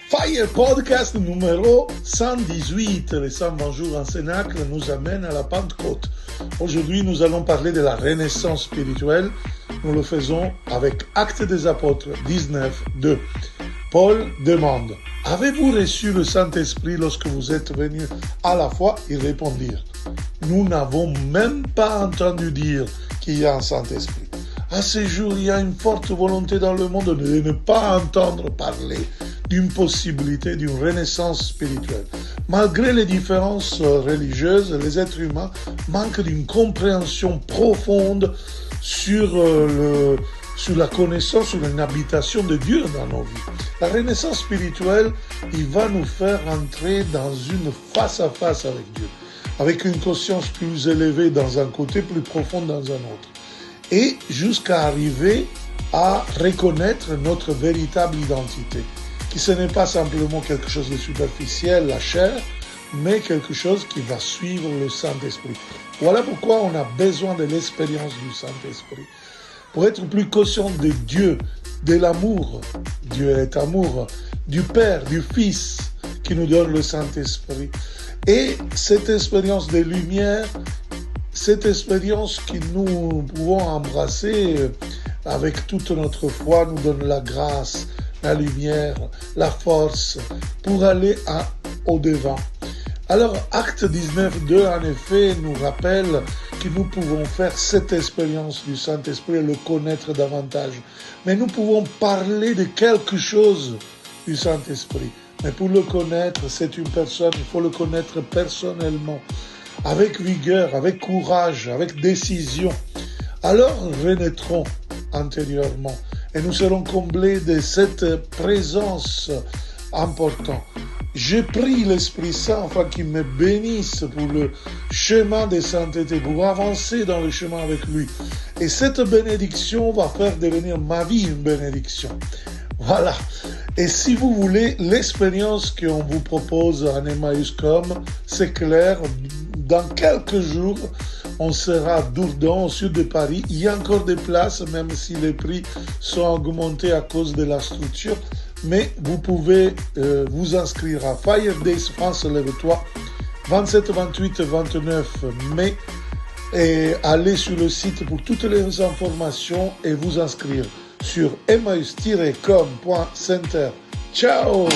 Fire Podcast numéro 118, les 120 jours en Cénacle nous amènent à la Pentecôte. Aujourd'hui, nous allons parler de la renaissance spirituelle. Nous le faisons avec Actes des Apôtres 19:2. Paul demande, « Avez-vous reçu le Saint-Esprit lorsque vous êtes venus à la foi ?» Ils répondirent, « Nous n'avons même pas entendu dire qu'il y a un Saint-Esprit. » À ce jour, il y a une forte volonté dans le monde de ne pas entendre parler d'une possibilité d'une renaissance spirituelle. Malgré les différences religieuses, les êtres humains manquent d'une compréhension profonde sur la connaissance, sur une habitation de Dieu dans nos vies. La renaissance spirituelle, il va nous faire entrer dans une face-à-face avec Dieu, avec une conscience plus élevée dans un côté, plus profond dans un autre, et jusqu'à arriver à reconnaître notre véritable identité, qui ce n'est pas simplement quelque chose de superficiel, la chair, mais quelque chose qui va suivre le Saint-Esprit. Voilà pourquoi on a besoin de l'expérience du Saint-Esprit. Pour être plus conscient de Dieu, de l'amour, Dieu est amour, du Père, du Fils, qui nous donne le Saint-Esprit. Et cette expérience de lumière, cette expérience que nous pouvons embrasser avec toute notre foi, nous donne la grâce, la lumière, la force pour aller au-devant. Alors, Acte 19:2, en effet, nous rappelle que nous pouvons faire cette expérience du Saint-Esprit et le connaître davantage. Mais nous pouvons parler de quelque chose du Saint-Esprit. Mais pour le connaître, c'est une personne, il faut le connaître personnellement, avec vigueur, avec courage, avec décision. Alors, renaîtrons intérieurement et nous serons comblés de cette présence importante. Je prie l'Esprit Saint afin qu'il me bénisse pour le chemin de sainteté, pour avancer dans le chemin avec lui. Et cette bénédiction va faire devenir ma vie une bénédiction. Voilà. Et si vous voulez l'expérience qu'on vous propose en Emmaüs.com, c'est clair, dans quelques jours, on sera à Dourdan, au sud de Paris. Il y a encore des places, même si les prix sont augmentés à cause de la structure. Mais vous pouvez vous inscrire à Fire Days France Lève-toi, 27, 28 et 29 mai, et aller sur le site pour toutes les informations et vous inscrire sur emmaüs-com.center. Ciao!